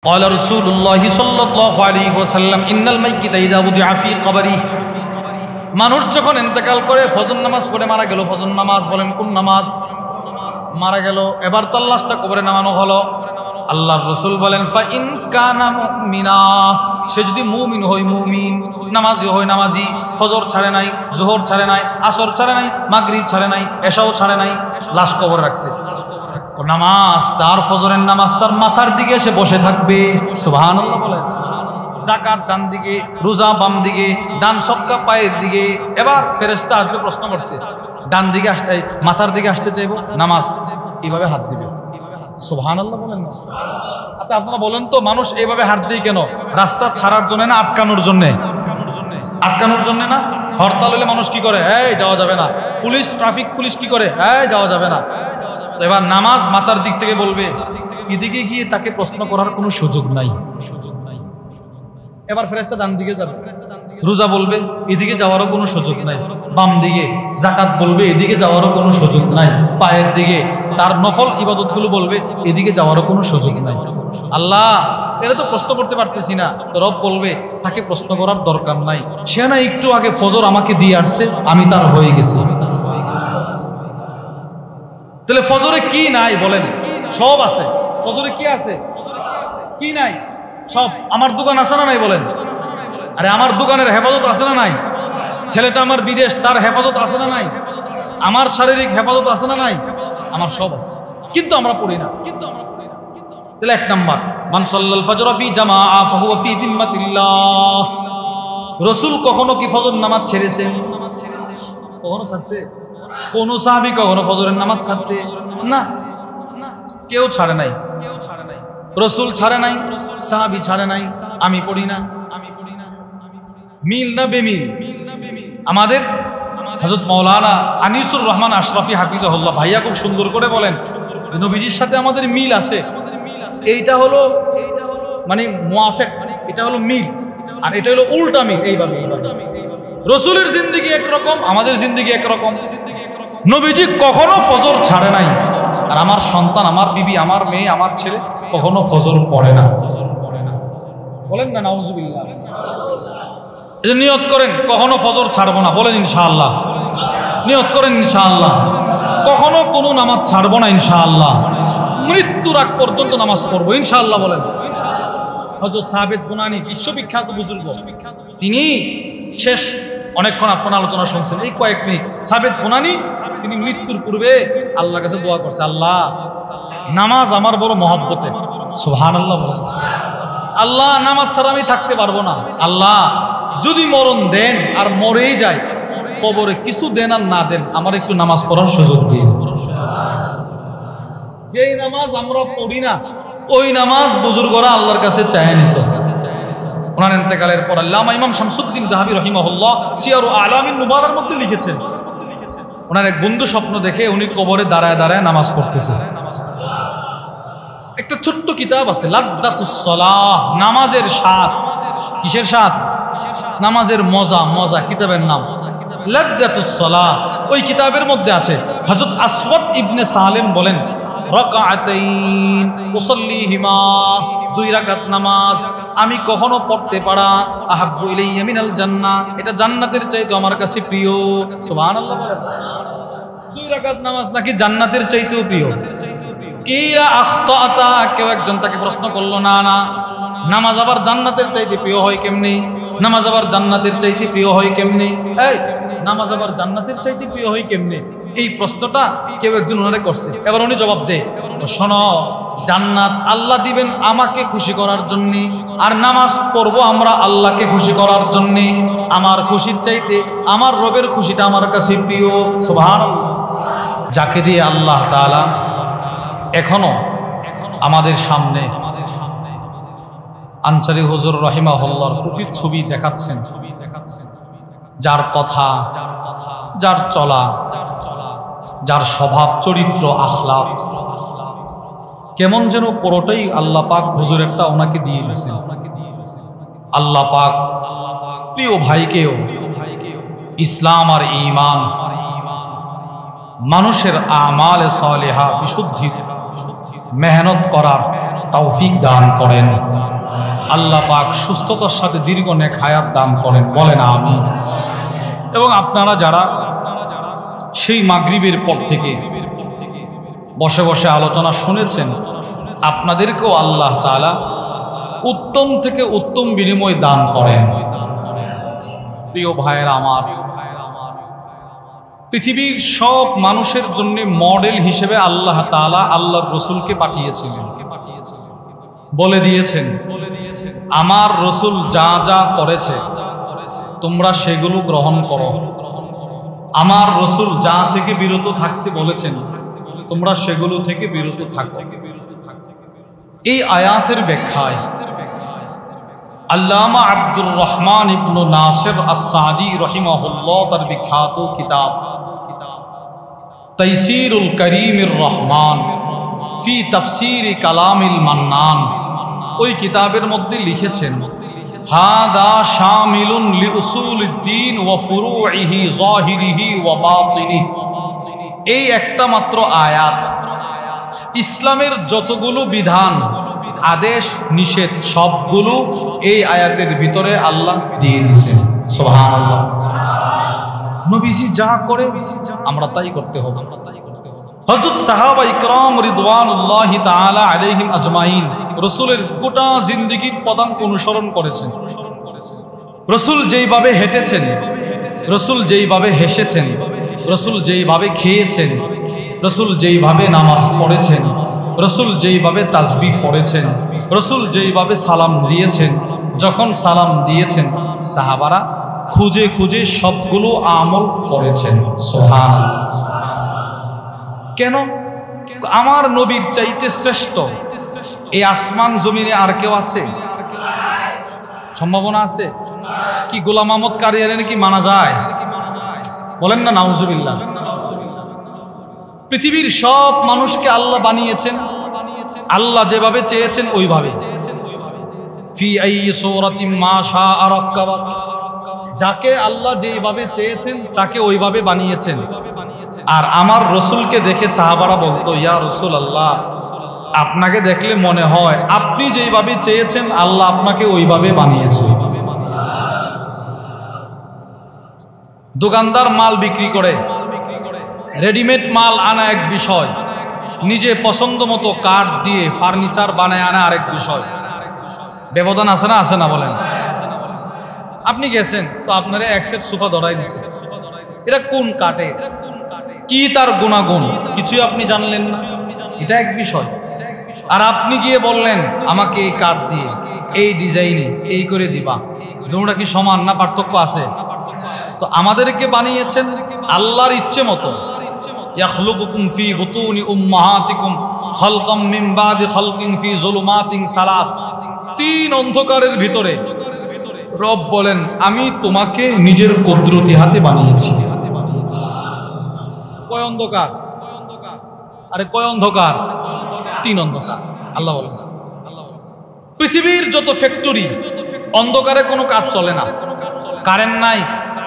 قال رسول الله صلى الله عليه وسلم إن الميت إذا وضع في قبره মানুষ যখন ইন্তেকাল করে ফজর নামাজ পড়ে মারা গেল, ফজর নামাজ বলেন কোন নামাজ? মারা গেল, এবার তার লাশটা কবরে নামানো হলো। আল্লাহর রাসূল বলেন ফা ইন কানা মুমিনা, সে যদি মুমিন হয় মুমিন, নামাজি হয় নামাজি, ফজর ছাড়ে নাই, যোহর ছাড়ে নাই, আসর ছাড়ে নাই, মাগরিব ছাড়ে নাই, এশাও ছাড়ে নাই, লাশ কবরে রাখছে। ও নামাজ, তার ফজরের নামাজ তার মাথার দিকে এসে বসে থাকবে। সুবহানাল্লাহ বলেন। যাকাত ডান দিকে, রোজা বাম দিকে, দান সদকা পায়ের দিকে। এবার ফেরেশতা আসবে প্রশ্ন করতে, ডান দিকে আসতে, মাথার দিকে আসতে চাইবো, নামাজ এইভাবে হাত দিবে। সুবহানাল্লাহ বলেন না? আচ্ছা আপনারা বলেন তো, মানুষ এইভাবে হাত দিয়ে কেন? রাস্তা ছাড়ার জন্য না আটকানোর জন্য? আটকানোর জন্য না? হরতাল হলে মানুষ কি করে? এই যাওয়া যাবে না। পুলিশ, ট্রাফিক পুলিশ কি করে? এই যাওয়া যাবে না। তো এবার নামাজ মাথার দিক থেকে বলবে, এদিকে গিয়ে তাকে প্রশ্ন করার কোনো সুযোগ নাই। এবার ফেরেশতা ডান দিকে যাবে, রোজা বলবে এদিকে যাওয়ারও কোনো সুযোগ নাই। বাম দিকে যাকাত বলবে এদিকে যাওয়ারও কোনো সুযোগ নাই। পায়ের দিকে তার নফল ইবাদতগুলো বলবে এদিকে যাওয়ারও কোনো সুযোগ নাই। আল্লাহ এরা তো প্রশ্ন করতে পারতেছি না, তো রব বলবে তাকে প্রশ্ন করার দরকার নাই, সে না একটু আগে ফজর আমাকে দিয়ে আসছে, আমি তার হয়ে গেছি। তাহলে ফজরে কি নাই বলেন? সব আছে। ফজরে কি আছে? কি নাই? সব। আমার দোকান আছে না নাই বলেন? আরে আমার দোকানের হেফাজত আছে না নাই? ছেলেটা আমার বিদেশ, তার হেফাজত আছে না নাই? আমার শারীরিক হেফাজত আছে না নাই? আমার সব আছে, কিন্তু আমরা পড়ি না। তাহলে এক নাম্বার, মান সাল্লাল ফজর ফি জামাআ ফাহুয়া ফি যিম্মাতিল্লাহ। রাসূল কখনো কি ফজর নামাজ ছেড়েছেন? কখনো ছাড়ছে? কোন সাহাবী কখনো ফজরের নামাজ ছাড়ছে? না, কেউ ছাড়ে নাই। রাসূল ছাড়ে নাই, সাহাবী ছাড়ে নাই, আমি পড়ি না। মিল না বেমিল? আমাদের হযরত মাওলানা আনিসুর রহমান আশরাফি হাফিজাহুল্লাহ ভাইয়া খুব সুন্দর করে বলেন, নবীজির সাথে আমাদের মিল আছে। এইটা হলো মানে মুআফিক, এটা হলো মিল, আর এটা হলো উল্টা মিল। এইভাবে রাসূলের জিন্দেগি একরকম, আমাদের জিন্দেগি একরকম। নবীজি কখনো ফজর ছাড়ে নাই, আর আমার সন্তান, আমার বিবি, আমার মেয়ে, আমার ছেলে কখনো ফজর পড়ে না। বলেন না নাউজুবিল্লাহ। এই যে নিয়ত করেন কখনো ফজর ছাড়বো না, বলেন ইনশাআল্লাহ। নিয়ত করেন ইনশাআল্লাহ, কখনো কোনো নামাজ ছাড়বো না ইনশাআল্লাহ, মৃত্যুর আগ পর্যন্ত নামাজ পড়বো ইনশাআল্লাহ। বলেন। হযরত সাবিত বুনানি বিশ্ববিখ্যাত বুজুর্গ, তিনি শেষ অনেকক্ষণ আপনার আলোচনা শুনছেন, এই কয়েক মিনিট। সাবিত বুনানি তিনি মৃত্যুর পূর্বে আল্লাহর কাছে দোয়া করছে, আল্লাহ নামাজ আমার বড় মহব্বতের। সুবহানাল্লাহ বলেন। আল্লাহ নামাজ ছাড়া আমি থাকতে পারবো না। আল্লাহ যদি মরণ দেন আর মরেই যায়, কবরে কিছু দেন আর না দেন, আমার একটু নামাজ পড়ার সুযোগ দিন। যেই নামাজ আমরা পড়ি না, ওই নামাজ বুজুর্গরা আল্লাহর কাছে চায় নিত। ওনার ইন্তেকালের পর আল্লামা ইমাম শামসুদ্দিন যাহাবী রাহিমাহুল্লাহ সিয়ারু আলামিন নুবালার মধ্যে লিখেছেন, ওনার এক বন্ধু স্বপ্ন দেখে উনি কবরে দাঁড়ায় দাঁড়ায় নামাজ পড়তেছে। একটা ছোট্ট কিতাব আছে, লাযযাতুস সালাহ, নামাজের স্বাদ। কিসের স্বাদ? নামাজের মজা। মজা কিতাবের নাম লাযযাতুস সালাহ। ওই কিতাবের মধ্যে আছে, হযরত আসওয়াদ ইবনে সালেম বলেন, রাকাআতাইন উসাল্লিহিমা, 2 রাকাত নামাজ আমি কখনো পড়তে পারা, আহাব্বু ইলাইয়া মিনাল জান্নাহ, এটা জান্নাতের চাইতে আমার কাছে প্রিয়। সুবহানাল্লাহ বলেন। 2 রাকাত নামাজ নাকি জান্নাতের চাইতেও প্রিয়। কিরা আখতাতা, কেউ একজন তাকে প্রশ্ন করলো, না না, নামাজ আবার জান্নাতের চাইতে প্রিয় হয় কেমনে? নামাজ আবার জান্নাতের চাইতে প্রিয় হয় কেমনে? এই নামাজ আবার জান্নাতের চাইতে প্রিয় হয় কেমনে? এই প্রশ্নটা কেউ একজন ওনারে করছে। এবার উনি জবাব দেয়, শোনো, জান্নাত আল্লাহ দিবেন আমাকে খুশি করার জন্য, আর নামাজ পড়বো আমরা আল্লাহকে খুশি করার জন্য। আমার খুশির চাইতে আমার রবের খুশিটা আমার কাছে প্রিয়। সুবহানাল্লাহ। যাকে দিয়ে আল্লাহ তাআলা এখনো আমাদের সামনে আনসারী হুজুর রাহিমাহুল্লাহর প্রতিচ্ছবি দেখাচ্ছেন, যার কথা, যার চলা, যার স্বভাব চরিত্র আখলাক কেমন যেন পুরোটাই আল্লাহ পাক হুজুরেরটা ওনাকে দিয়ে দিয়েছেন। আল্লাহ পাক প্রিয় ভাইকেও ইসলাম আর ঈমান, মানুষের আমালে সালেহা বিশুদ্ধি মেহনত করার তৌফিক দান করেন। আল্লাহ পাক সুস্থতার সাথে দীর্ঘ নেক হায়াত দান করেন, বলেন আমিন। এবং আপনারা যারা সেই মাগরিবের পর থেকে বসে বসে আলোচনা শুনেছেন, আপনাদেরকেও আল্লাহ তাআলা উত্তম থেকে উত্তম বিনিময় দান করেন। প্রিয় ভাইয়েরা আমার, পৃথিবীর সব মানুষের জন্য মডেল হিসেবে আল্লাহ তাআলা আল্লাহর রসুলকে পাঠিয়েছিলেন। বলে দিয়েছেন, আমার রসুল যা যা করেছে তোমরা সেগুলো গ্রহণ করো। আমার রসুল যা থেকে বিরত থাকতে বলেছেন তোমরা সেগুলো থেকে বিরত থাকো। এই আয়াতের ব্যাখ্যায় আল্লামা আব্দুর রহমান ইবনে নাসির আস-সাদি রাহিমাহুল্লাহ তার বিখ্যাত কিতাব তাইসিরুল করিমির রহমান ফি তাফসির কালামিল মান্নান, ওই কিতাবের মধ্যে লিখেছেন, হাদা শামিলুন লিউসুলিদ্দিন ওয়া ফুরুইহি যাহিরিহি ওয়া বাতিনিহি। এই একটা মাত্র আয়াত ইসলামের যতগুলো বিধান, আদেশ, নিষেধ সবগুলো এই আয়াতের ভিতরে আল্লাহ দিয়ে দিয়েছেন। সুবহানাল্লাহ। নবীজি যা করে আমরা তাই করতে হবে। হযরত সাহাবা ইকরাম রিদওয়ানুল্লাহি তাআলা আলাইহিম আজমাইন রাসূলের গোটা জিন্দেগীর পদাঙ্ক অনুসরণ করেছেন। রাসূল যেইভাবে হেঁটেছেন, রাসূল যেইভাবে হেসেছেন, রাসূল যেইভাবে খেয়েছেন, রাসূল যেইভাবে নামাজ পড়েছেন, রাসূল যেইভাবে তাসবিহ পড়েছেন, রাসূল যেইভাবে সালাম দিয়েছেন, যখন সালাম দিয়েছেন সাহাবারা খুঁজে খুঁজে সবগুলো আমল করেছেন। সুবহানাল্লাহ। কেন? আমার নবীর চাইতে শ্রেষ্ঠ এই আসমান জমিনে আর কেউ আছে? সম্ভাবনা আছে কি? গোলাম আহমদ কাদিয়ানী নাকি মানা যায়? বলেন না নাউজুবিল্লাহ। পৃথিবীর সব মানুষকে আল্লাহ বানিয়েছেন, আল্লাহ যেভাবে চেয়েছেন ওইভাবে। ফি আইয়ি সূরাতিন মা শাআ রাক্কাবা, যাকে আল্লাহ যেভাবে চেয়েছেন তাকে ওইভাবে বানিয়েছেন। আর আমার রসুলকে দেখে সাহাবারা বলতো, ইয়া রাসূলুল্লাহ, আপনাকে দেখলে মনে হয় আপনি যেভাবে চেয়েছেন আল্লাহ আপনাকে ওইভাবে বানিয়েছে। দোকানদার মাল বিক্রি করে, রেডিমেড মাল আনা এক বিষয়, নিজে পছন্দ মতো কাঠ দিয়ে ফার্নিচার বানায় আনা আরেক বিষয়। ব্যবধান আছে না? আছে না? বলেন। আপনি গেছেন তো আপনারা এক সেট সোফা ধরাই দিচ্ছে, এটা কোন কাঠে, কি তার গুণাগুণ কিছুই আপনি জানলেন না, এটা এক বিষয়। আর আপনি গিয়ে বললেন আমাকে এই কাঠ দিয়ে এই ডিজাইনে এই করে দিবা, দুটোটা কি সমান না পার্থক্য আছে? তো আমাদেরকে বানিয়েছেন আল্লাহর ইচ্ছে মতো। ইয়াখলুকুকুম ফি বুতুনি উম্মাহাতিকুম খালকাম মিন বাদি খালকিন ফি যুলুমাতিন সালাস। তিন অন্ধকারের ভিতরে রব বলেন আমি তোমাকে নিজের কুদরতি হাতে বানিয়েছি। কয় অন্ধকার? আরে কয় অন্ধকার? তিন অন্ধকার। আল্লাহ বলেন পৃথিবীর যত ফ্যাক্টরি অন্ধকারে কোনো কাজ চলে না। কারেন্ট নাই,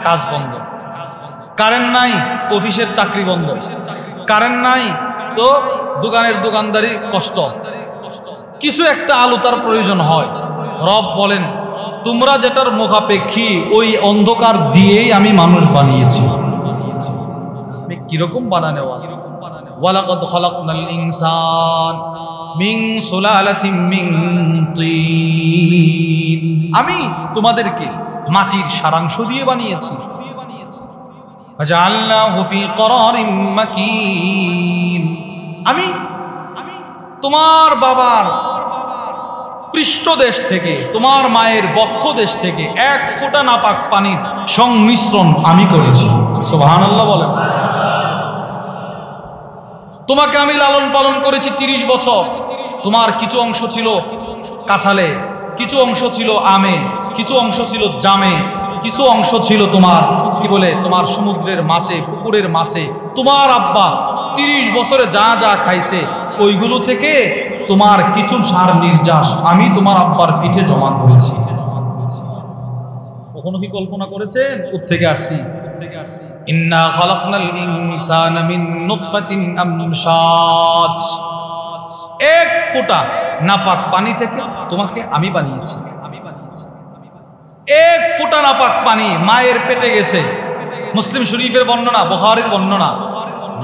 কাজ বন্ধ। কারেন্ট নাই, অফিসের চাকরি বন্ধ। কারেন্ট নাই তো দোকানের দোকানদারি কষ্ট। কিছু একটা আলো তার প্রয়োজন হয়। রব বলেন তোমরা যেটার মুখাপেক্ষী ওই অন্ধকার দিয়েই আমি মানুষ বানিয়েছি। কিরকম বানানো? ওয়ালাকাদ খালাকনাল ইনসান মিন সুলালাতিন মিন তিন। আমি তোমাদেরকে মাটির সারাংশ দিয়ে বানিয়েছি। ফাজআলনাহু ফি করারিন মাকিন। আমি তোমার বাবার পৃষ্ঠদেশ থেকে, তোমার মায়ের বক্ষদেশ থেকে এক ফোঁটা নাপাক পানির সংমিশ্রণ আমি করেছি। সুবহানাল্লাহ বলেন। তোমাকে আমি লালন পালন করেছি 30 বছর। তোমার কিছু অংশ ছিল কাঁঠালে, কিছু অংশ ছিল আমে, কিছু অংশ ছিল জামে, কিছু অংশ ছিল তোমার কি বলে তোমার সমুদ্রের মাছে, পুকুরের মাছে। তোমার আব্বা 30 বছরে যা যা খাইছে ওইগুলো থেকে তোমার কিছু সার নির্যাস আমি তোমার আব্বার পিঠে জমা করেছি। কখনো কি কল্পনা করেছেন কোত্থেকে আসছি? ইন্না খালাকনাল ইনসানা মিন নুতফাতিন আমশাজ। এক ফোঁটা নাপাক পানি থেকে তোমাকে আমি বানিয়েছি। এক ফোঁটা নাপাক পানি মায়ের পেটে গেছে। মুসলিম শরীফের বর্ণনা, বুখারীর বর্ণনা।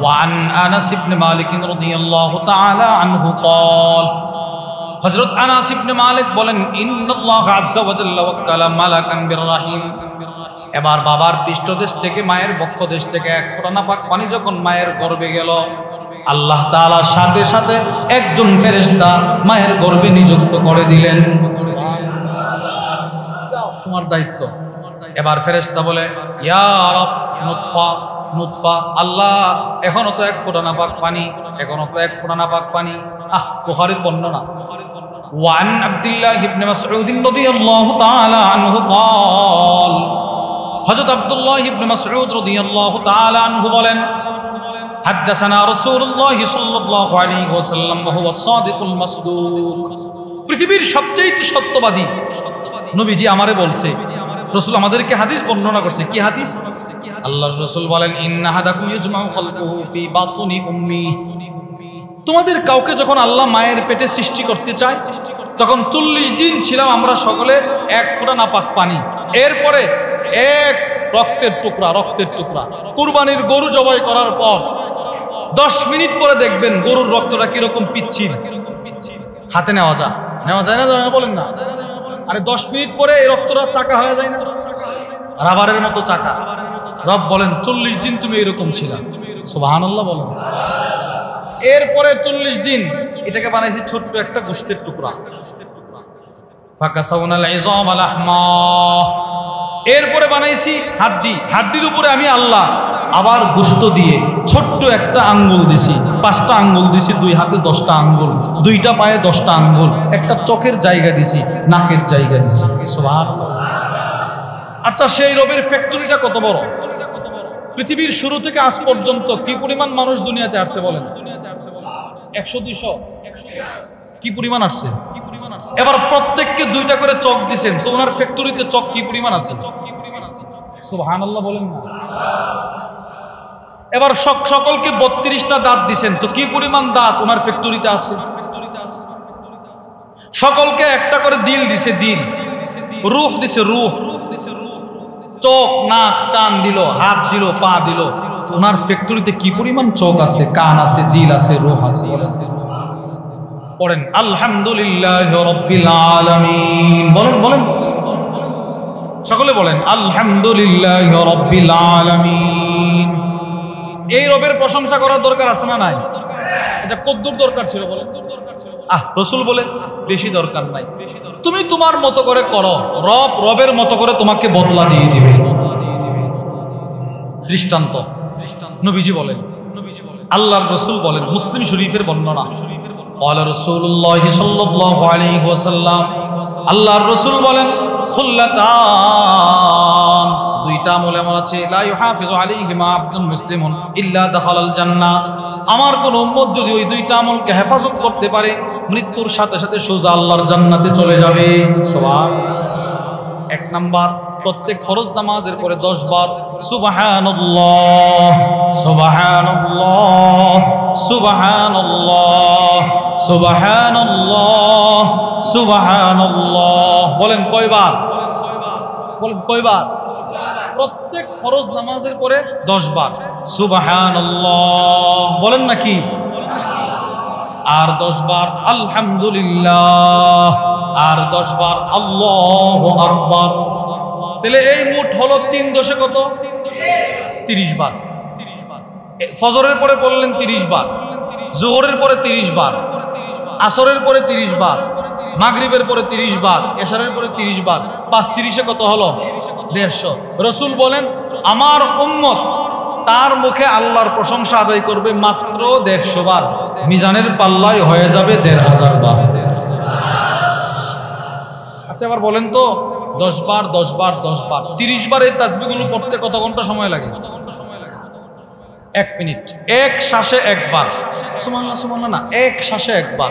ওয়ান আনাস ইবনে মালিক রাদিয়াল্লাহু তাআলা আনহু قال হযরত আনাস ইবনে মালিক বলেন, ইন্নাল্লাহ আযজা ওয়া জাল্লা ওয়াক্কালা মালাকান বিররাহিম। এবার বাবার পৃষ্ঠদেশ থেকে, মায়ের বক্ষদেশ থেকে এক ফোঁটা নাপাক পানি যখন মায়ের গর্ভে গেল, আল্লাহ তাআলা সাথে সাথে একজন ফেরেশতা মায়ের গর্ভে নিযুক্ত করে দিলেন। তোমার দায়িত্ব। এবার ফেরেশতা বলে, ইয়া রব, নুতফা নুতফা, আল্লাহ এখনো তো এক ফোঁটা নাপাক পানি, এখনো তো এক ফোঁটা নাপাক পানি। বুখারীর বর্ণনা। ওয়ান আব্দুল্লাহ ইবনে মাসউদ রাদিয়াল্লাহু তাআলা আনহু قال হযরত আব্দুল্লাহ ইবনে মাসউদ রাদিয়াল্লাহু তাআলা আনহু বলেন, হাদাসানা রাসূলুল্লাহ সাল্লাল্লাহু আলাইহি ওয়াসাল্লাম ওয়া হুয়া সাদিকুল মাসদুক। পৃথিবীর সবচেয়ে সত্যবাদী নবীজি আমারে বলছে, রাসূল আমাদেরকে হাদিস বর্ণনা করছে। কি হাদিস? আল্লাহর রাসূল বলেন, ইন্না হাদাকুম ইজমাউ খালকুহু ফি বাতনি উম্মি। তোমাদের কাউকে যখন আল্লাহ মায়ের পেটে সৃষ্টি করতে চায়, তখন 40 দিন ছিলাম আমরা সকলে এক ফোঁটা নাপাক পানি। এরপরে এক রক্তের টুকরা। কুরবানির গরু জবাই করার পর 10 মিনিট পরে দেখবেন গরুর রক্তটা কিরকম পিচ্ছিল, হাতে নেওয়া যায় না? বলেন না। আরে 10 মিনিট পরে এই রক্তটা চাকা হয়ে যায় না? রাবারের মতো চাকা। রব বলেন, 40 দিন তুমি এরকম ছিলা। সুবহানাল্লাহ বলেন। এরপরে 40 দিন এটাকে বানাইছি ছোট্ট একটা গোশতের টুকরা। ফাকাসাউনাল ইযাম লাহমা। এরপরে বানাইছি হাড্ডির উপরে আমি আল্লাহ আবার গোশত দিয়ে ছোট্ট একটা আঙ্গুল দিছি, 5টা আঙ্গুল দিছি, 2 হাতে 10টা আঙ্গুল, 2টা পায়ে 10টা আঙ্গুল, একটা চোখের জায়গা দিছি, নাকের জায়গা দিছি। সুবহানাল্লাহ। আচ্ছা, সেই রবের ফ্যাক্টরিটা কত বড়? পৃথিবীর শুরু থেকে আজ পর্যন্ত কি পরিমাণ মানুষ দুনিয়াতে আসছে বলেন? 100-200 কি পরিমাণ আসছে? এবার প্রত্যেককে 2টা করে চোখ দিবেন, তো ওনার ফ্যাক্টরিতে চোখ কি পরিমাণ আছে? সুবহানাল্লাহ বলেন না। এবার সকলকে 32টা দাঁত দিবেন, তো কি পরিমাণ দাঁত ওনার ফ্যাক্টরিতে আছে? সকলকে একটা করে দিল দিছে, দিল, রূহ দিছে, রূহ, চোখ, নাক, কান দিল, হাত দিল, পা দিল, ওনার ফ্যাক্টরিতে কি পরিমাণ চোখ আছে, কান আছে, দিল আছে, রূহ আছে? পড়েন আলহামদুলিল্লাহি রাব্বিল আলামিন। বলেন সকলে বলেন আলহামদুলিল্লাহি রাব্বিল আলামিন। এই রবের প্রশংসা করার দরকার আছে না নাই? এটা কদ্দুর দরকার ছিল বলেন? রাসূল বলে বেশি দরকার নাই, তুমি তোমার মতো করে করো, রবের মতো করে তোমাকে বদলা দিয়ে দিবে। দৃষ্টান্ত নবীজি বলেন, আল্লাহর রাসূল বলেন, মুসলিম শরীফের বর্ণনা। قال رسول الله صلى الله عليه وسلم আল্লাহর রাসূল বলেন, খুল্লাতান, 2টা আমল এমন আছে, লা ইউহাফিজু আলাইহিমা আবদুন মুসলিমুন ইল্লা দাখালাল জান্নাহ। আমার কোন উম্মত যদি ওই 2টা আমলকে হেফাজত করতে পারে, মৃত্যুর সাথে সাথে সোজা আল্লাহর জান্নাতে চলে যাবে। সুবহানাল্লাহ। 1 নাম্বার, প্রত্যেক ফরজ নামাজের পরে 10 বার সুবহানাল্লাহ সুবহানাল্লাহ সুবহানাল্লাহ সুবহানাল্লাহ সুবহানাল্লাহ। বলেন কয়বার? প্রত্যেক ফরজ নামাজের পরে 10 বার সুবহানাল্লাহ বলেন নাকি? আর 10 বার আলহামদুলিল্লাহ, আর 10 বার আল্লাহু আকবার। তাহলে এই মোট হলো 3 দশে কত? 30 বার। ফজরের পরে পড়লেন 30 বার, জোহরের পরে 30 বার, আসরের পরে 30 বার, মাগরিবের পরে 30 বার, এশারের পরে 30 বার। 5-30 কত হলো? 150। রাসূল বলেন, আমার উম্মত তার মুখে আল্লাহর প্রশংসা আদায় করবে মাত্র 150 বার, মিজানের পাল্লায় হয়ে যাবে 1500 বার। আচ্ছা, এবার বলেন তো 10 বার 10 বার 10 বার 30 বার এই তাসবিহগুলো পড়তে কত ঘন্টা সময় লাগে? 1 মিনিট। এক শ্বাসে একবার। সুবহানাল্লাহ, সুবহানাল্লাহ না, এক শ্বাসে একবার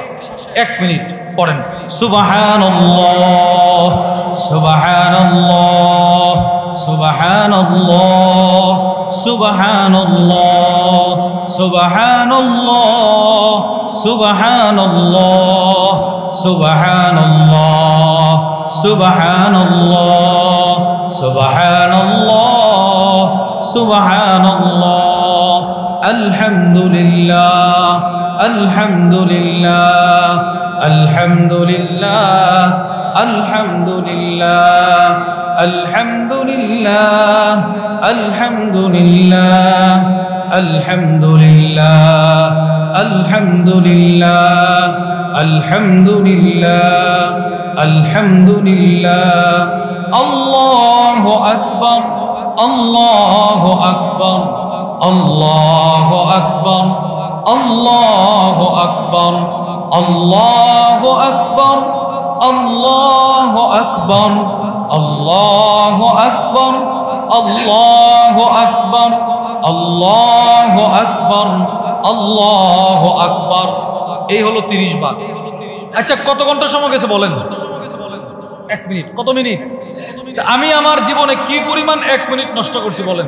1 মিনিট পড়েন সুবহানাল্লাহ সুবহানাল্লাহ সুবহানাল্লাহ সুবহানাল্লাহ সুবহানাল্লাহ সুবহানাল্লাহ সুবহানাল্লাহ সুবহানাল্লাহ সুবহানাল্লাহ সুবহানাল্লাহ আলহামদুলিল্লাহ আলহামদুলিল্লাহ আলহামদুলিল্লাহ আলহামদুলিল্লাহ আলহামদুলিল্লাহ আলহামদুলিল্লাহ আলহামদুলিল্লাহ আলহামদুলিল্লাহ আলহামদুলিল্লাহ আলহামদুলিল্লাহ আল্লাহু আকবার আল্লাহু আকবার আল্লাহু আকবার আল্লাহু আকবার আল্লাহু আকবার আল্লাহু আকবার আল্লাহু আকবার আল্লাহু আকবার আল্লাহু আকবার আল্লাহু আকবার। এই হলো 30 বার। আচ্ছা কত ঘন্টা সময় গেছে বলেন? 1 মিনিট। কত মিনিট? আমি আমার জীবনে কি পরিমাণ 1 মিনিট নষ্ট করছি বলেন?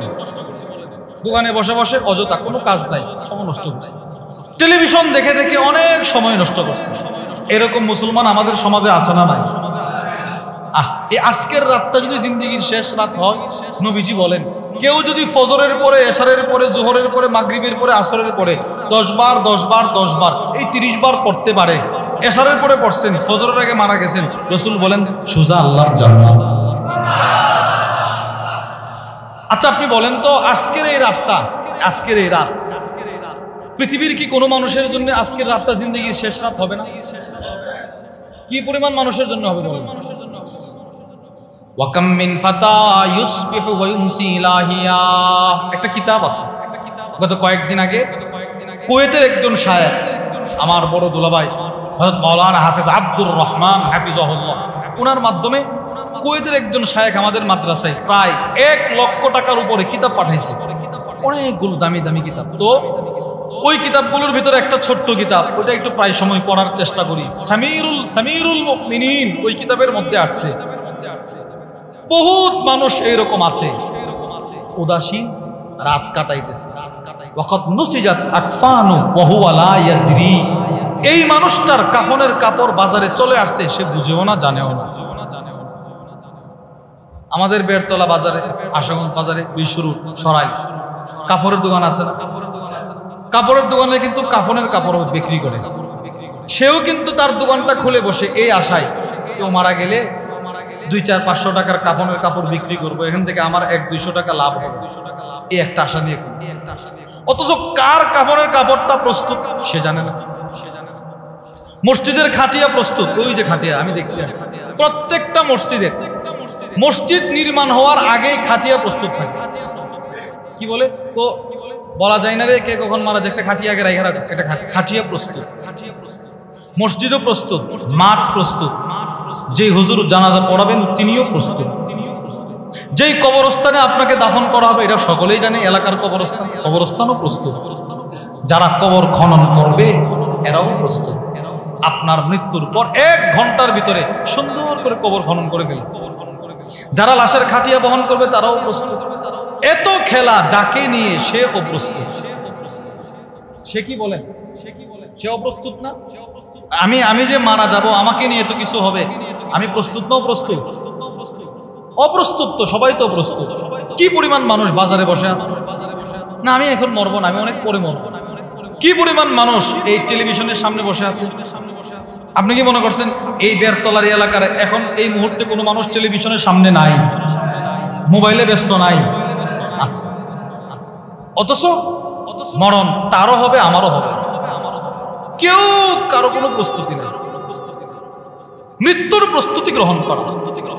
দোকানে বসে বসে অযথা, কোনো কাজ নাই, সময় নষ্ট করছি। টেলিভিশন দেখে দেখে অনেক সময় নষ্ট করছে। এরকম মুসলমান আমাদের সমাজে আছে না নাই? এই আজকের রাতটা যদি জিন্দেগির শেষ রাত হয়, নবীজি বলেন কেউ যদি ফজরের পরে, এশারের পরে, জোহরের পরে, মাগরিবের পরে, আসরের পরে 10 বার 10 বার 10 বার এই 30 বার পড়তে পারে। এশারের পরে পড়ছেন, ফজরের আগে মারা গেছেন, রাসূল বলেন সোজা আল্লাহর জান্নাত। আচ্ছা আপনি বলেন তো আজকের এই রাতটা, আজকের এই রাত পৃথিবীর কি কোনো মানুষের জন্য আজকের রাতটা জিন্দেগির শেষ রাত হবে না? কি পরিমাণ মানুষের জন্য হবে বলেন? ওয়াকাম মিন ফাতা ইউসবিহু ওয়া ইউমসি লাহিয়া, একটা কিতাব আছে। গত কয়েকদিন আগে কুয়েতের একজন শায়েখ, আমার বড় দুলাভাই হযরত মাওলানা হাফেজ আব্দুর রহমান হাফিজাহুল্লাহ, ওনার মাধ্যমে কুয়েতের একজন শায়েখ আমাদের মাদ্রাসায় প্রায় 1 লক্ষ টাকার উপরে কিতাব পাঠাইছে, অনেকগুলো দামি দামি কিতাব। তো ওই কিতাবগুলোর ভিতরে একটা ছোট্ট কিতাব, ওটা একটু প্রায় সময় পড়ার চেষ্টা করি। সামিরুল মুমিনিন ওই কিতাবের মধ্যে আসছে বহুত মানুষ এইরকম আছে উদাসীন রাত কাটাইতেছে। ওয়াকাদ নুসিজাত আকফানু ওয়া হুয়া লা ইয়াদরি, এই মানুষটার কাফনের কাপড় বাজারে চলে আসছে, সে বুঝেও না জানেও না। আমাদের বেরতলা বাজারে, আশাগঞ্জ বাজারে, বিশুরু সরাই কাপড়ের দোকান আছে না? কাপড়ের দোকানে কিন্তু কাফনের কাপড় বিক্রি করে। সেও কিন্তু তার দোকানটা খুলে বসে এই আশায় কেউ মারা গেলে 200-500 টাকার কাফনের কাপড় বিক্রি করবো, এখান থেকে আমার 100-200 টাকা লাভ হবে, এই একটা আশা নিয়ে। অথচ কার কাফনের কাপড়টা প্রস্তুত সে জানে না। মসজিদের খাটিয়া প্রস্তুত, ওই যে খাটিয়া আমি দেখছি প্রত্যেকটা মসজিদের, মসজিদ নির্মাণ হওয়ার আগেই খাটিয়া প্রস্তুত থাকে। কি বলে তো বলা যায় না রে কে কখন মারা যায়, একটা খাটিয়া আগে রাখা, একটা খাটিয়া প্রস্তুত, মসজিদও প্রস্তুত, মাঠ প্রস্তুত, যেই হুজুর জানাজা পড়াবেন তিনিও প্রস্তুত, যেই কবরস্থানে আপনাকে দাফন করা হবে এটা সকলেই জানে, এলাকার কবরস্থানও প্রস্তুত, যারা কবর খনন করবে এরাও প্রস্তুত। আপনার মৃত্যুর পর 1 ঘন্টার ভিতরে সুন্দর করে কবর খনন করে গেল। যারা লাশের খাটিয়া বহন করবে তারাও প্রস্তুত। এত খেলা যাকে নিয়ে সে অপ্রস্তুত। সে কি বলেন? সে অপ্রস্তুত না? আমি যে মারা যাব, আমাকে নিয়ে তো কিছু হবে, আমি প্রস্তুত না? প্রস্তুত? অপ্রস্তুত তো সবাই তো প্রস্তুত। কি পরিমাণ মানুষ বাজারে বসে আছে, না আমি এখন মরবো না, আমি অনেক পরে মরবো। কি পরিমাণ মানুষ এই টেলিভিশনের সামনে বসে আছে। আপনি কি মনে করছেন এই বেরতলার এলাকার এখন এই মুহূর্তে কোনো মানুষ টেলিভিশনের সামনে নাই, মোবাইলে ব্যস্ত নাই? আচ্ছা, অথচ মরণ তারও হবে আমারও হবে, কেউ কারো কোনো প্রস্তুতি নেই। মৃত্যুর প্রস্তুতি গ্রহণ করা,